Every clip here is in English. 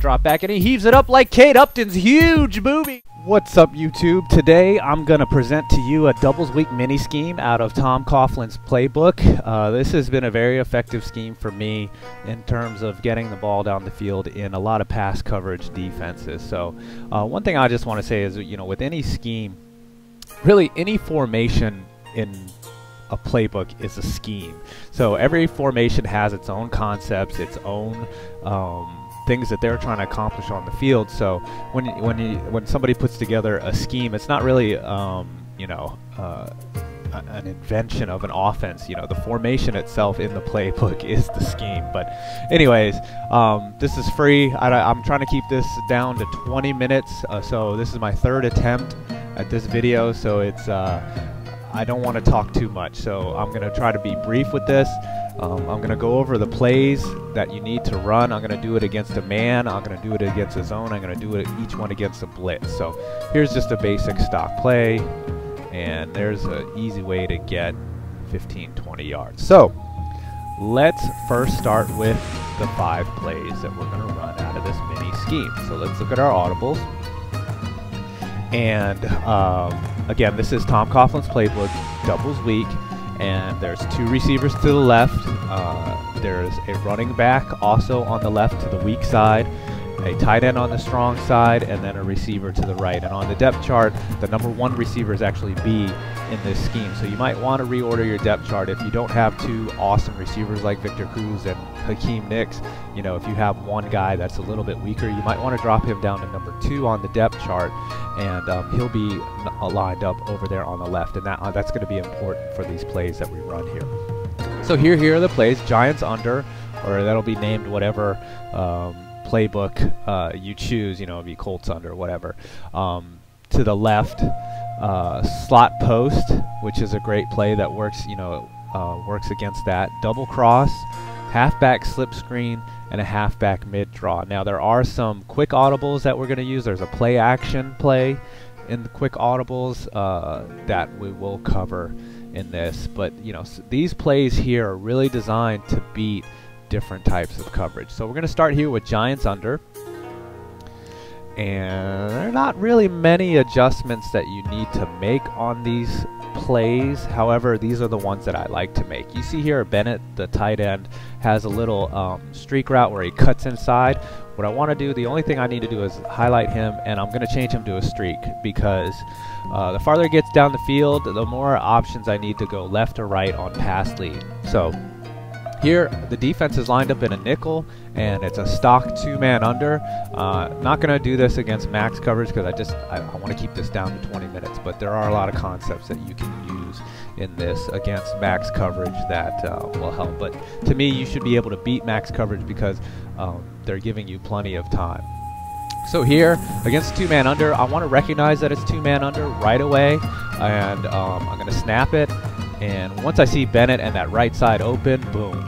drop back, and he heaves it up like Kate Upton's huge movie. What's up, YouTube? Today I'm going to present to you a doubles week mini scheme out of Tom Coughlin's playbook. This has been a very effective scheme for me in terms of getting the ball down the field in a lot of pass coverage defenses. So one thing I just want to say is, you know, with any scheme, really any formation in a playbook is a scheme. So every formation has its own concepts, its own things that they're trying to accomplish on the field. So when somebody puts together a scheme, it's not really an invention of an offense. You know, the formation itself in the playbook is the scheme. But anyways, this is free. I'm trying to keep this down to 20 minutes. So this is my third attempt at this video. So it's I don't want to talk too much. So I'm going to try to be brief with this. I'm going to go over the plays that you need to run. I'm going to do it against a man. I'm going to do it against a zone. I'm going to do it each one against a blitz. So here's just a basic stock play, and there's an easy way to get 15-20 yards. So let's first start with the 5 plays that we're going to run out of this mini scheme. So let's look at our audibles. And again, this is Tom Coughlin's playbook, doubles week. And there's 2 receivers to the left. There's a running back also on the left to the weak side, a tight end on the strong side, and then a receiver to the right. And on the depth chart, the number 1 receiver is actually B in this scheme. So you might want to reorder your depth chart if you don't have 2 awesome receivers like Victor Cruz and Hakeem Nicks. You know, if you have one guy that's a little bit weaker, you might want to drop him down to number 2 on the depth chart, and he'll be lined up over there on the left. And that's going to be important for these plays that we run here. So here are the plays. Giants under, or that'll be named whatever playbook you choose. You know, it'll be Colts under, whatever. To the left, slot post, which is a great play that works. You know, works against that. Double cross, halfback slip screen, and a halfback mid draw. Now there are some quick audibles that we're going to use. There's a play action play in the quick audibles that we will cover in this. But you know, these plays here are really designed to beat different types of coverage. So we're going to start here with Giants under. And there are not really many adjustments that you need to make on these plays. However, these are the ones that I like to make. You see here Bennett, the tight end, has a little streak route where he cuts inside. What I want to do, the only thing I need to do is highlight him, and I'm going to change him to a streak, because the farther it gets down the field, the more options I need to go left or right on pass lead. So here, the defense is lined up in a nickel, and it's a stock 2-man under. Not going to do this against max coverage because I want to keep this down to 20 minutes, but there are a lot of concepts that you can use in this against max coverage that will help. But to me, you should be able to beat max coverage because they're giving you plenty of time. So here, against 2-man under, I want to recognize that it's 2-man under right away, and I'm going to snap it. And once I see Bennett and that right side open, boom,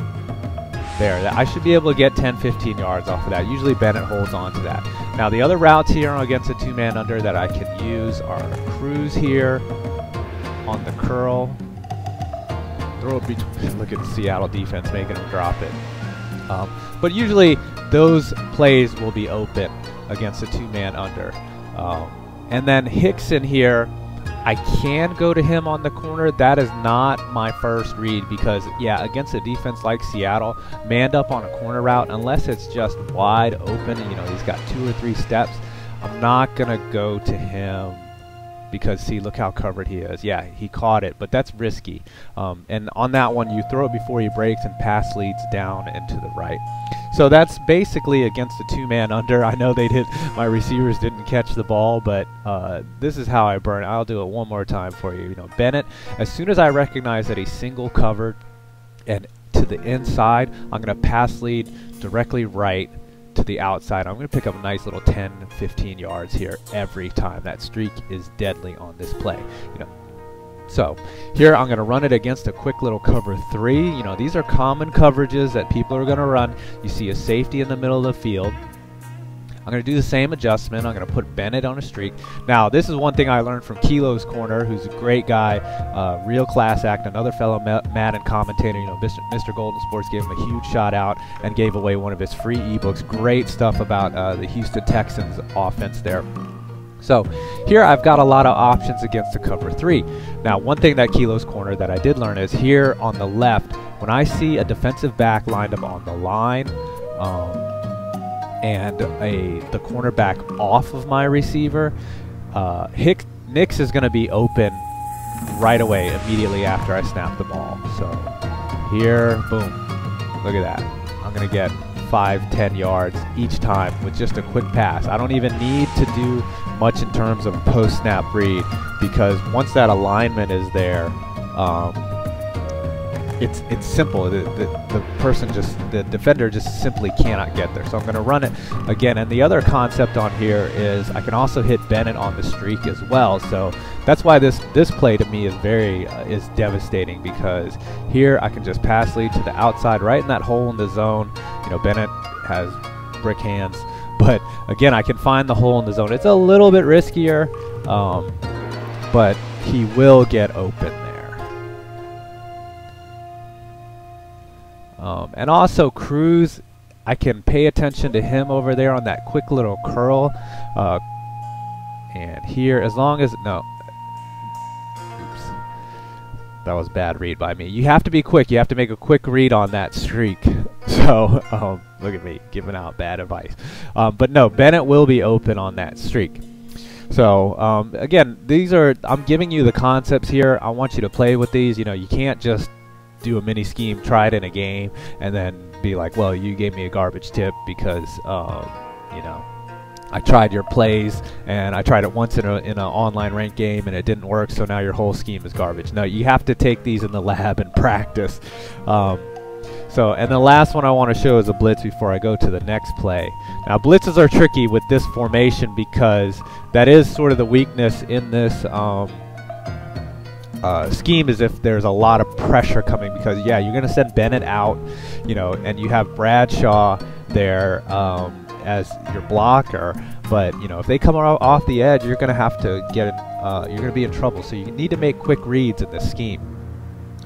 there. I should be able to get 10-15 yards off of that. Usually Bennett holds on to that. Now the other routes here against a 2-man under that I can use are Cruz here on the curl. Throw it between, look at the Seattle defense making him drop it. But usually those plays will be open against a 2-man under. And then Hickson here, I can go to him on the corner. That is not my first read because, yeah, against a defense like Seattle, manned up on a corner route, unless it's just wide open and, you know, he's got 2 or 3 steps, I'm not going to go to him because, see, look how covered he is. Yeah, he caught it, but that's risky. And on that one, you throw it before he breaks and pass leads down and to the right. So that's basically against the 2-man under. I know my receivers didn't catch the ball, but this is how I burn it. I'll do it one more time for you. You know, Bennett, as soon as I recognize that he's single covered and to the inside, I'm going to pass lead directly right to the outside. I'm going to pick up a nice little 10-15 yards here every time. That streak is deadly on this play. You know, so here I'm going to run it against a quick little cover 3. You know, these are common coverages that people are going to run. You see a safety in the middle of the field. I'm going to do the same adjustment. I'm going to put Bennett on a streak. Now, this is one thing I learned from Kilo's Corner, who's a great guy, real class act, another fellow Madden commentator. You know, Mr. Golden Sports gave him a huge shout out and gave away one of his free ebooks. Great stuff about the Houston Texans offense there. So here I've got a lot of options against the cover 3. Now, one thing that Kilo's Corner that I did learn is here on the left, when I see a defensive back lined up on the line, and the cornerback off of my receiver, Nix is going to be open right away, immediately after I snap the ball. So here, boom, look at that. I'm going to get 5-10 yards each time with just a quick pass. I don't even need to do much in terms of post-snap read, because once that alignment is there, it's simple. The person just, the defender just simply cannot get there. So I'm going to run it again. And the other concept on here is I can also hit Bennett on the streak as well. So that's why this play to me is very is devastating, because here I can just pass lead to the outside right in that hole in the zone. You know, Bennett has brick hands, but again, I can find the hole in the zone. It's a little bit riskier, but he will get open there. And also Cruz, I can pay attention to him over there on that quick little curl. And here, as long as, no. Oops. That was a bad read by me. You have to be quick. You have to make a quick read on that streak. So, look at me, giving out bad advice. But no, Bennett will be open on that streak. So, again, I'm giving you the concepts here. I want you to play with these. You know, you can't just do a mini scheme, try it in a game, and then be like, well, you gave me a garbage tip because, you know, I tried your plays and I tried it once in an online ranked game and it didn't work, so now your whole scheme is garbage. No, you have to take these in the lab and practice. And the last one I want to show is a blitz before I go to the next play. Now, blitzes are tricky with this formation because that is sort of the weakness in this scheme, is if there's a lot of pressure coming, because yeah, you're going to send Bennett out, you know, and you have Bradshaw there as your blocker, but you know, if they come off the edge, you're going to have to get it, you're going to be in trouble. So you need to make quick reads in this scheme.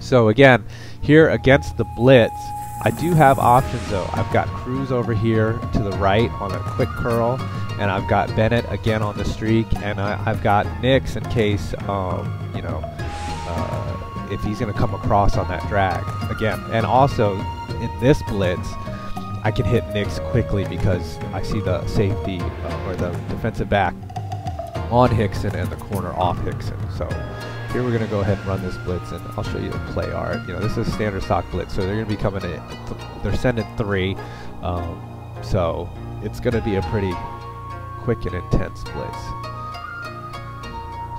So again, here against the blitz, I do have options though. I've got Cruz over here to the right on a quick curl, and I've got Bennett again on the streak, and I've got Nix in case, you know, if he's going to come across on that drag again. And also in this blitz, I can hit Nix quickly because I see the safety or the defensive back on Hickson and the corner off Hickson. So here we're going to go ahead and run this blitz, and I'll show you the play art. You know, this is standard stock blitz, so they're going to be coming in. They're sending 3, so it's going to be a pretty quick and intense blitz.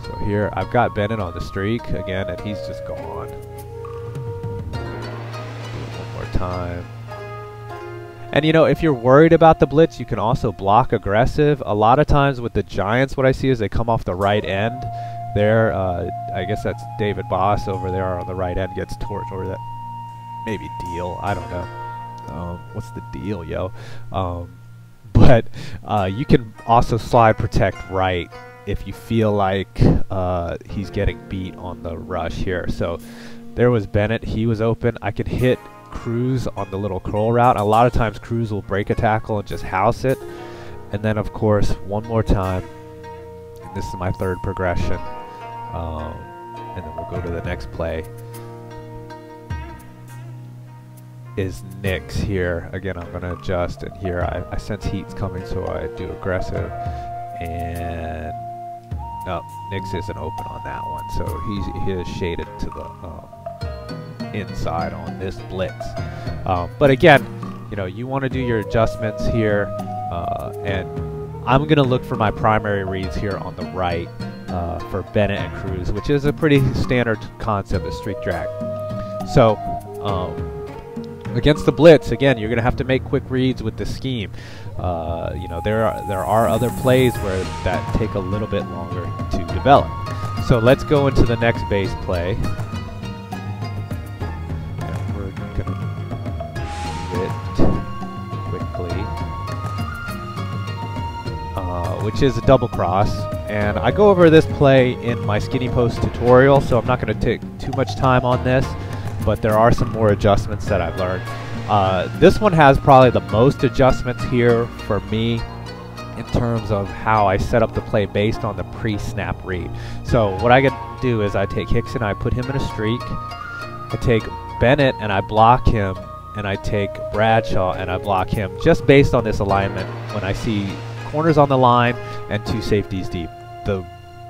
So here I've got Bennett on the streak again, and he's just gone. Do it one more time. And you know, if you're worried about the blitz, you can also block aggressive. A lot of times with the Giants, what I see is they come off the right end. There, I guess that's David Boss over there on the right end, gets torched, or that maybe Deal. I don't know. What's the deal, yo? But you can also slide protect right if you feel like he's getting beat on the rush here. So there was Bennett. He was open. I could hit Cruz on the little curl route. A lot of times Cruz will break a tackle and just house it. And then, of course, one more time. And this is my third progression. And then we'll go to the next play. Is Nix here. Again, I'm going to adjust. And here I sense heat's coming, so I do aggressive. And no, Nix isn't open on that one. So he is shaded to the inside on this blitz. But again, you know, you want to do your adjustments here, and I'm going to look for my primary reads here on the right for Bennett and Cruz, which is a pretty standard concept of streak drag. So against the blitz, again, you're going to have to make quick reads with the scheme. You know, there are other plays where that take a little bit longer to develop. So let's go into the next base play. And we're going to do it quickly. which is a double cross. And I go over this play in my skinny post tutorial, so I'm not going to take too much time on this, but there are some more adjustments that I've learned. This one has probably the most adjustments here for me in terms of how I set up the play based on the pre-snap read. So what I get to do is I take Hickson, I put him in a streak, I take Bennett and I block him, and I take Bradshaw and I block him, just based on this alignment when I see corners on the line and 2 safeties deep. The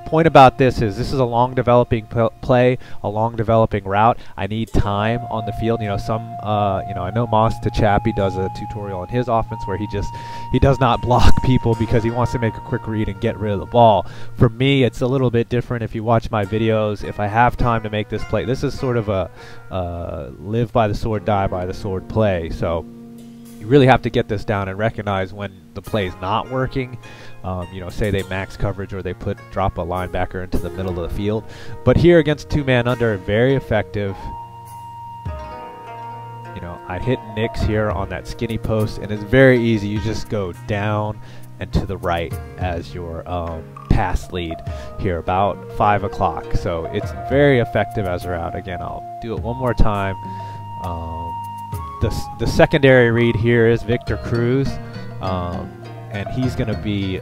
point about this is a long developing play, a long developing route. I need time on the field. You know, I know Moss Tachapi does a tutorial on his offense where he does not block people because he wants to make a quick read and get rid of the ball. For me, it's a little bit different. If you watch my videos, if I have time to make this play, this is sort of a live by the sword, die by the sword play. So you really have to get this down and recognize when the play is not working. You know, say they max coverage or they drop a linebacker into the middle of the field. But here against 2-man under, very effective. You know, I hit Nix here on that skinny post, and it's very easy. You just go down and to the right as your pass lead here, about 5 o'clock. So it's very effective as a route. Again, I'll do it one more time. The secondary read here is Victor Cruz. And he's going to be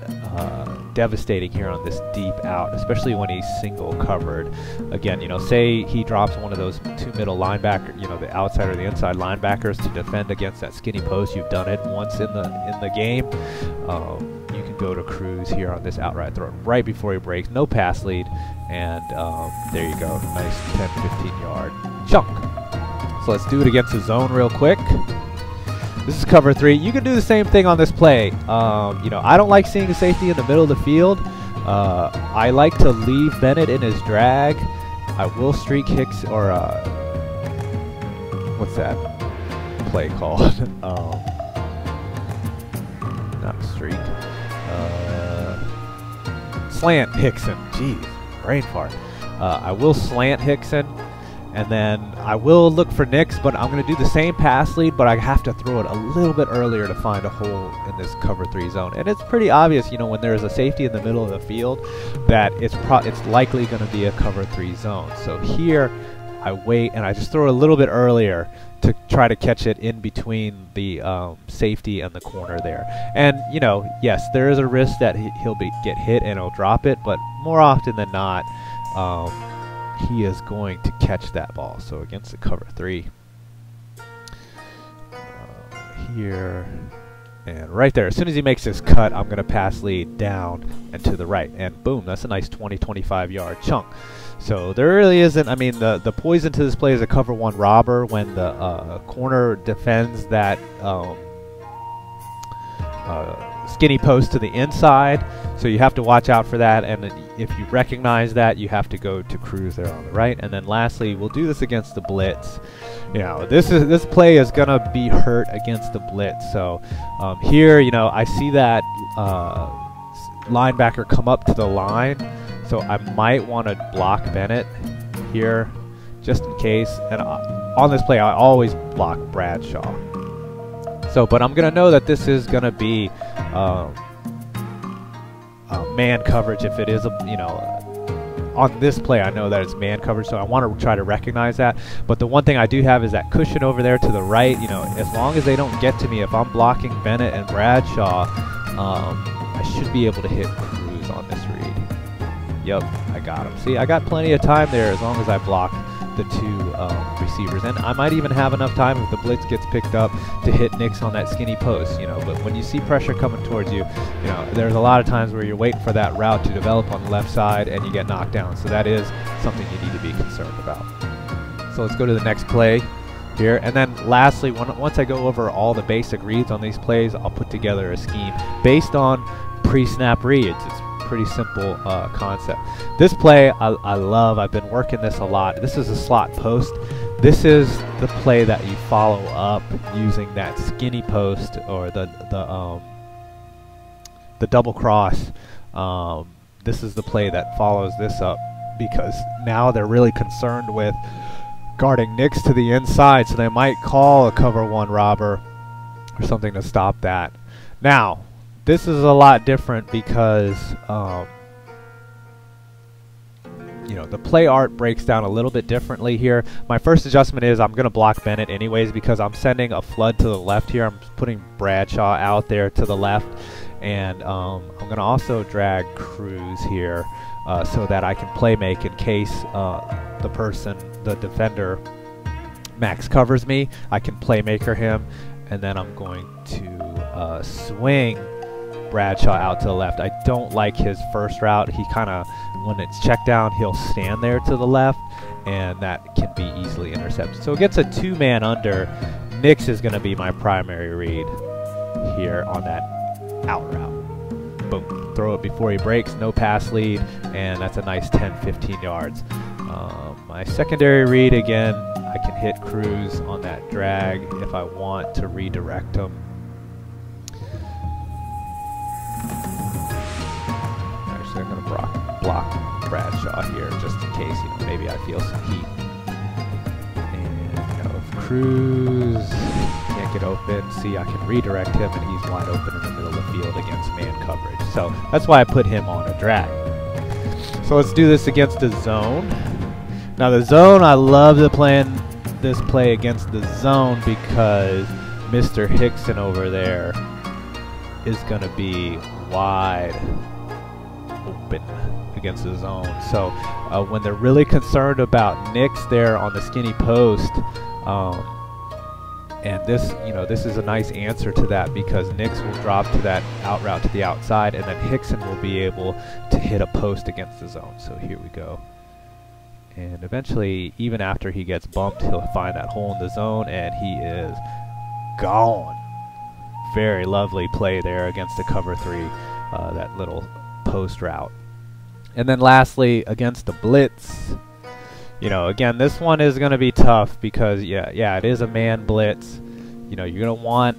devastating here on this deep out, especially when he's single covered. Again, you know, say he drops one of those 2 middle linebacker, you know, the outside or the inside linebackers to defend against that skinny post. You've done it once in the game. You can go to Cruz here on this outright throw right before he breaks. No pass lead, and there you go. Nice 10-15 yard chunk. So let's do it against the zone real quick. This is cover 3. You can do the same thing on this play. You know, I don't like seeing a safety in the middle of the field. I like to leave Bennett in his drag. I will streak Hicks, or what's that play called? Not a streak. Slant Hickson. Jeez, brain fart. I will slant Hickson. And then I will look for Nix, but I'm going to do the same pass lead, but I have to throw it a little bit earlier to find a hole in this cover 3 zone. And it's pretty obvious, you know, when there's a safety in the middle of the field, that it's likely going to be a cover 3 zone. So here I wait and I just throw it a little bit earlier to try to catch it in between the safety and the corner there. And, you know, yes, there is a risk that he'll get hit and he'll drop it, but more often than not, he is going to catch that ball. So against the cover 3, here and right there, as soon as he makes his cut, I'm going to pass lead down and to the right, and boom, that's a nice 20-25 yard chunk. So there really isn't, I mean, the poison to this play is a cover 1 robber when the corner defends that skinny post to the inside, so you have to watch out for that. And if you recognize that, you have to go to Cruz there on the right. And then lastly, we'll do this against the blitz. You know, this play is gonna be hurt against the blitz. So here, you know, I see that linebacker come up to the line, so I might want to block Bennett here just in case. And on this play, I always block Bradshaw. So, but I'm going to know that this is going to be man coverage if it is, you know, on this play I know that it's man coverage, so I want to try to recognize that. But the one thing I do have is that cushion over there to the right. You know, as long as they don't get to me, if I'm blocking Bennett and Bradshaw, I should be able to hit Cruz on this read. Yep, I got him. See, I got plenty of time there as long as I block the 2 receivers, and I might even have enough time if the blitz gets picked up to hit Nix on that skinny post, you know. But when you see pressure coming towards you, you know, there's a lot of times where you're waiting for that route to develop on the left side and you get knocked down. So that is something you need to be concerned about. So let's go to the next play here, and then lastly, once I go over all the basic reads on these plays, I'll put together a scheme based on pre-snap reads. It's pretty simple concept. This play I love. I've been working this a lot. This is a slot post. This is the play that you follow up using that skinny post or the double cross. This is the play that follows this up, because now they're really concerned with guarding Nix to the inside, so they might call a cover 1 robber or something to stop that. Now, this is a lot different because you know, the play art breaks down a little bit differently here. My first adjustment is I'm going to block Bennett anyways because I'm sending a flood to the left here. I'm putting Bradshaw out there to the left, and I'm going to also drag Cruz here so that I can play make in case the defender max covers me. I can playmaker him, and then I'm going to swing Bradshaw out to the left. I don't like his first route. He kind of, when it's checked down, he'll stand there to the left, and that can be easily intercepted. So it gets a two-man under. Nix is going to be my primary read here on that out route. Boom. Throw it before he breaks, no pass lead, and that's a nice 10-15 yards. My secondary read, again, I can hit Cruz on that drag if I want to redirect him. Actually, I'm going to block Bradshaw here just in case, you know, maybe I feel some heat. And you know, if Cruz can't get open, see, I can redirect him and he's wide open in the middle of the field against man coverage. So that's why I put him on a drag. So let's do this against the zone. Now the zone, I love playing this play against the zone because Mr. Hickson over there is going to be wide open against the zone. So when they're really concerned about Nix there on the skinny post, and this, you know, this is a nice answer to that because Nix will drop to that out route to the outside, and then Hickson will be able to hit a post against the zone. So here we go. And eventually, even after he gets bumped, he'll find that hole in the zone, and he is gone. Very lovely play there against the cover three, that little post route. And then lastly, against the blitz, you know, again, this one is going to be tough because, yeah, it is a man blitz. You know, you're going to want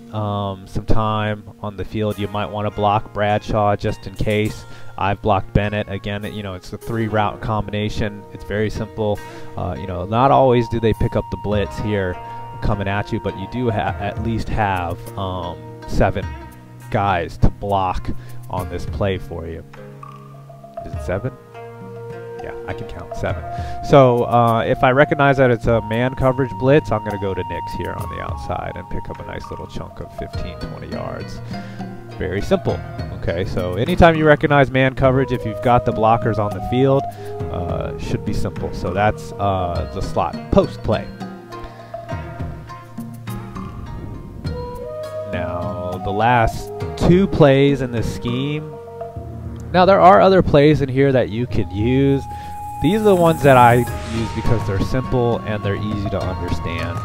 some time on the field. You might want to block Bradshaw just in case. I've blocked Bennett. Again, you know, it's a 3-route combination. It's very simple. You know, not always do they pick up the blitz here coming at you, but you do at least have 7 guys to block on this play for you. Is it 7? Yeah, I can count 7. So if I recognize that it's a man coverage blitz, I'm going to go to Nix here on the outside and pick up a nice little chunk of 15-20 yards. Very simple. Okay, so anytime you recognize man coverage, if you've got the blockers on the field, should be simple. So that's the slot post play. Now, the last 2 plays in this scheme. Now, there are other plays in here that you could use. These are the ones that I use because they're simple and they're easy to understand.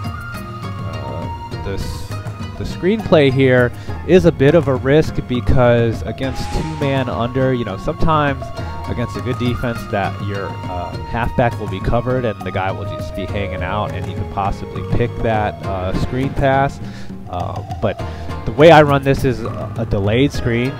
The screenplay here is a bit of a risk because against 2-man under, you know, sometimes against a good defense that your halfback will be covered and the guy will just be hanging out and he could possibly pick that screen pass. But the way I run this is a delayed screen.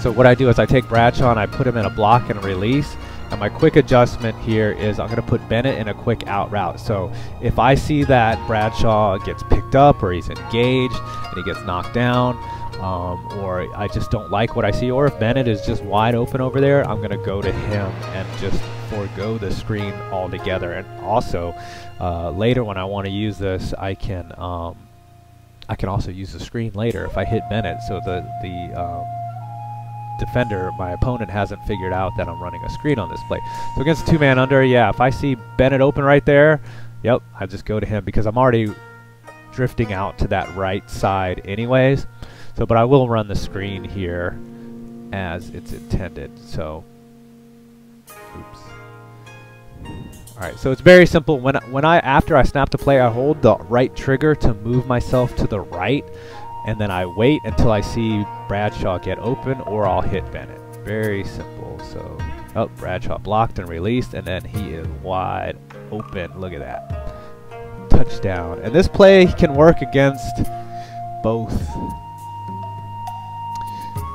So what I do is I take Bradshaw and I put him in a block and release. And my quick adjustment here is I'm going to put Bennett in a quick out route. So if I see that Bradshaw gets picked up or he's engaged and he gets knocked down, or I just don't like what I see, or if Bennett is just wide open over there, I'm going to go to him and just forego the screen altogether. And also later when I want to use this, I can also use the screen later if I hit Bennett. So the defender, my opponent, hasn't figured out that I'm running a screen on this play. So against 2-man under, yeah, if I see Bennett open right there, yep, I just go to him because I'm already drifting out to that right side anyways. So, but I will run the screen here as it's intended. So, oops. All right, so it's very simple. After I snap the play, I hold the right trigger to move myself to the right, and then I wait until I see Bradshaw get open, or I'll hit Bennett. Very simple. So, oh, Bradshaw blocked and released, and then he is wide open. Look at that. Touchdown. And this play can work against both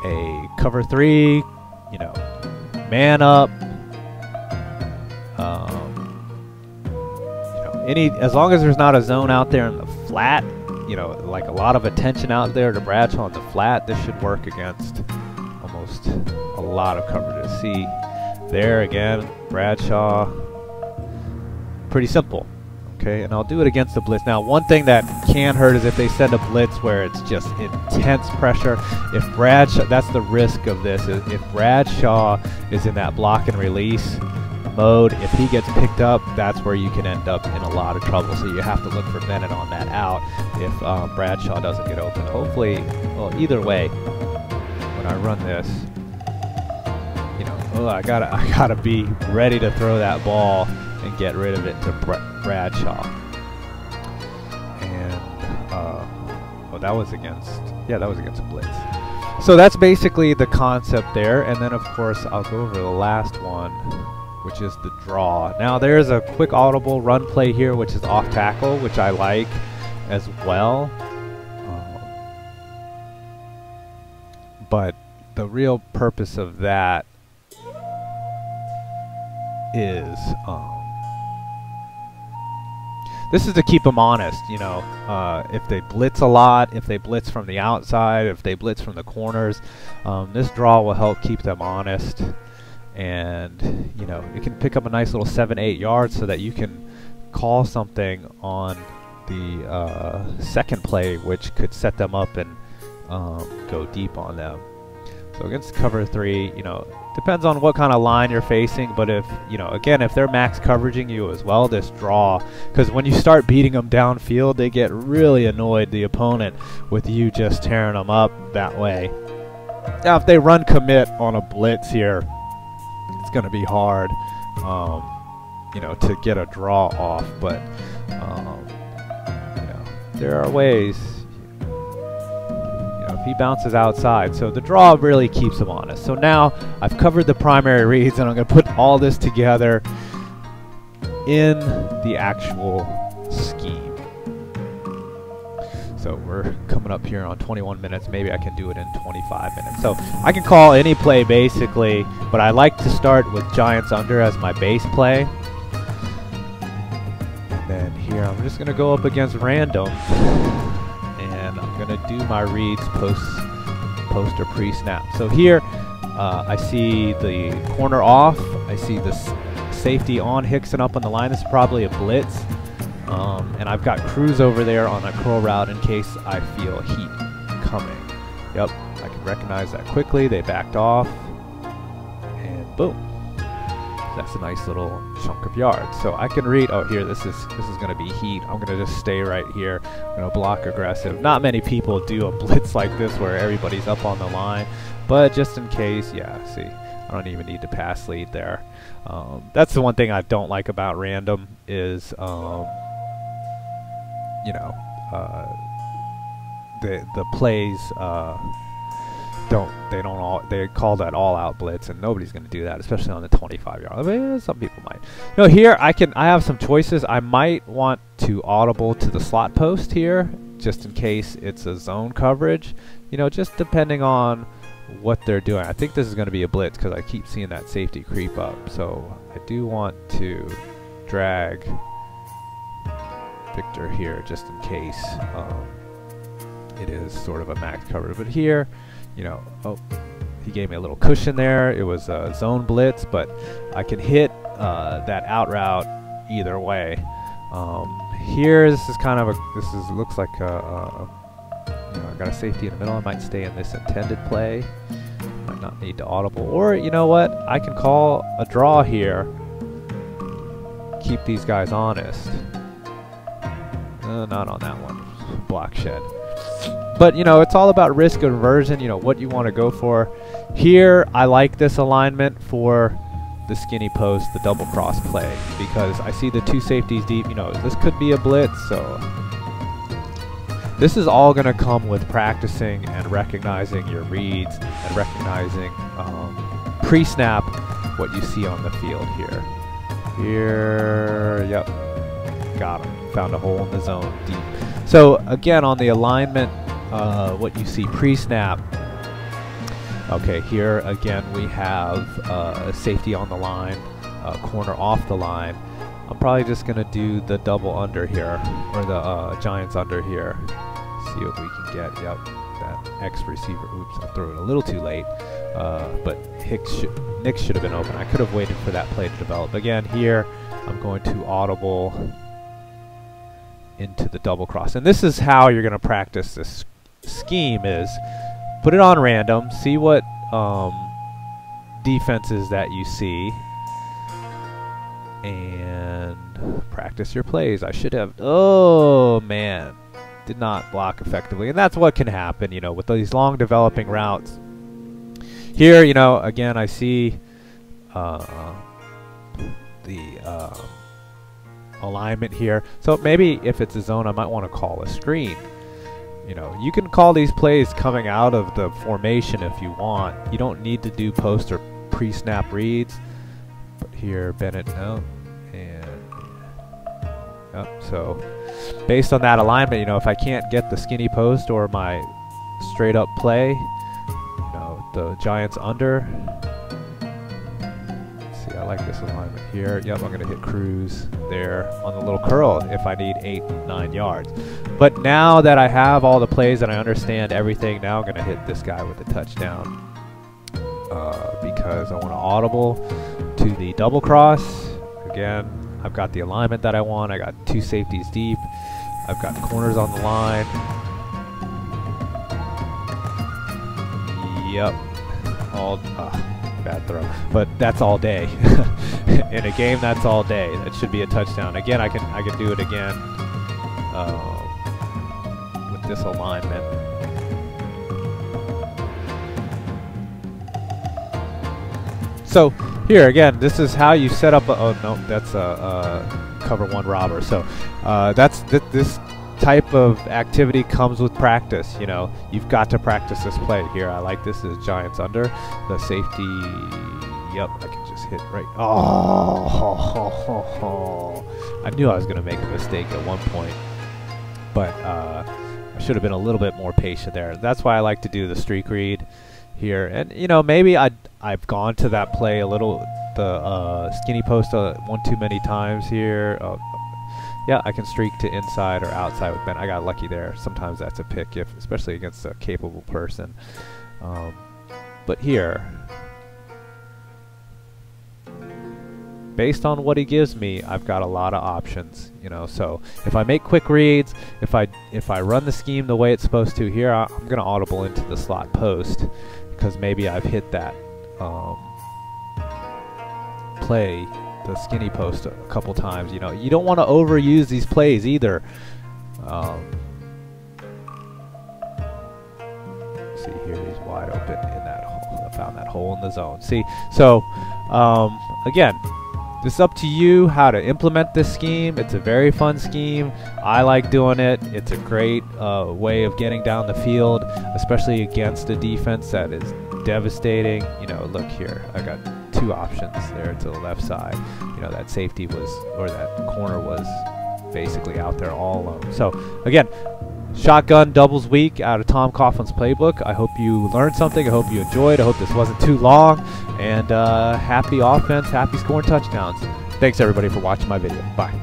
a cover 3, you know, man up, you know, as long as there's not a zone out there in the flat, you know, like a lot of attention out there to Bradshaw on the flat. This should work against almost a lot of coverages. See, there again, Bradshaw, pretty simple. Okay, and I'll do it against the blitz. Now, one thing that can hurt is if they send a blitz where it's just intense pressure. If Bradshaw, that's the risk of this, is if Bradshaw is in that block and release mode, if he gets picked up, that's where you can end up in a lot of trouble. So you have to look for Bennett on that out if Bradshaw doesn't get open. Hopefully, well, either way, when I run this, you know, I gotta be ready to throw that ball and get rid of it to Bradshaw. And oh, that was against, yeah, that was against a blitz. So that's basically the concept there. And then of course I'll go over the last one, which is the draw. Now there's a quick audible run play here, which is off tackle, which I like as well. But the real purpose of that is this is to keep them honest, you know. If they blitz a lot, if they blitz from the outside, if they blitz from the corners, this draw will help keep them honest. And, you know, it can pick up a nice little 7-8 yards so that you can call something on the second play, which could set them up and go deep on them. So against cover 3, you know, depends on what kind of line you're facing, but if, you know, again, if they're max coveraging you as well, this draw, because when you start beating them downfield, they get really annoyed, the opponent, with you just tearing them up that way. Now, if they run commit on a blitz here, it's going to be hard, you know, to get a draw off, but, you know, there are ways. If he bounces outside, so the draw really keeps him honest. So now I've covered the primary reads, and I'm going to put all this together in the actual scheme. So we're coming up here on 21 minutes. Maybe I can do it in 25 minutes. So I can call any play basically, but I like to start with Giants under as my base play. And then here I'm just going to go up against random. I'm going to do my reads post or pre-snap. So here I see the corner off. I see the safety on Hickson up on the line. This is probably a blitz. And I've got Cruz over there on a curl route in case I feel heat coming. Yep, I can recognize that quickly. They backed off. And boom. That's a nice little chunk of yards. So I can read, oh, here, this is going to be heat. I'm going to just stay right here. I'm going to block aggressive. Not many people do a blitz like this where everybody's up on the line, but just in case, yeah, see, I don't even need to pass lead there. That's the one thing I don't like about random is, you know, the plays, they call that all-out blitz, and nobody's going to do that, especially on the 25-yard. I mean, some people might. You know, here I have some choices. I might want to audible to the slot post here, just in case it's a zone coverage. You know, just depending on what they're doing. I think this is going to be a blitz because I keep seeing that safety creep up. So I do want to drag Victor here, just in case it is sort of a max coverage. But here, you know, oh, he gave me a little cushion there. It was a zone blitz, but I can hit that out route either way. Here, this is kind of a, looks like a, you know, I got a safety in the middle. I might stay in this intended play. Might not need to audible. Or, you know what, I can call a draw here. Keep these guys honest. Not on that one. Block shed. But, you know, it's all about risk aversion, you know, what you want to go for. Here, I like this alignment for the skinny post, the double cross play, because I see the two safeties deep. You know, this could be a blitz, so this is all going to come with practicing and recognizing your reads and recognizing pre-snap what you see on the field here. Here, yep, got him. Found a hole in the zone deep. So again, on the alignment, what you see pre-snap. Okay, here again we have safety on the line, corner off the line. I'm probably just gonna do the double under here, or the Giants under here. see what we can get. Yep, that X receiver. Oops, I threw it a little too late. But Nick should have been open. I could have waited for that play to develop. Again, here I'm going to audible into the double cross. And this is how you're going to practice this scheme is put it on random, see what defenses that you see, and practice your plays. I should have, oh man, did not block effectively. And that's what can happen, you know, with these long developing routes. Here, you know, again, I see the alignment here. So maybe if it's a zone, I might want to call a screen. You know, you can call these plays coming out of the formation if you want. You don't need to do post or pre-snap reads. But here, Bennett, no. And, yep, so based on that alignment, you know, if I can't get the skinny post or my straight up play, you know, the Giants under. Let's see, I like this alignment here. Yep, I'm going to hit cruise there on the little curl if I need 8-9 yards. But now that I have all the plays and I understand everything, now I'm going to hit this guy with a touchdown because I want to audible to the double cross. Again, I've got the alignment that I want. I got 2 safeties deep. I've got corners on the line. Yep. All bad throw, but that's all day. In a game, that's all day. That should be a touchdown. Again, I can do it again with this alignment. So here again, this is how you set up. Oh no, that's a cover 1 robber. So that's this type of activity comes with practice. You know, you've got to practice this play. Here, I like this is Giants under the safety. Yep, I can just hit right. Oh, I knew I was going to make a mistake at one point, but I should have been a little bit more patient there. That's why I like to do the streak read here. And you know, maybe I've gone to that play a little, the skinny post one too many times here. Yeah, I can streak to inside or outside with Ben. I got lucky there. Sometimes that's a pick, especially against a capable person. But here, based on what he gives me, I've got a lot of options. You know, so if I make quick reads, if I run the scheme the way it's supposed to here, I'm going to audible into the slot post because maybe I've hit that play, the skinny post, a couple times. You know, you don't want to overuse these plays either. See here, he's wide open in that hole. I found that hole in the zone. See, so again, it's up to you how to implement this scheme. It's a very fun scheme. I like doing it. It's a great way of getting down the field, especially against a defense that is devastating. You know, look here, I got 2 options there to the left side. You know, that safety was, or that corner was basically out there all alone. So again, shotgun doubles week out of Tom Coughlin's playbook. I hope you learned something. I hope you enjoyed. I hope this wasn't too long. And happy offense, happy scoring touchdowns. Thanks everybody for watching my video. Bye.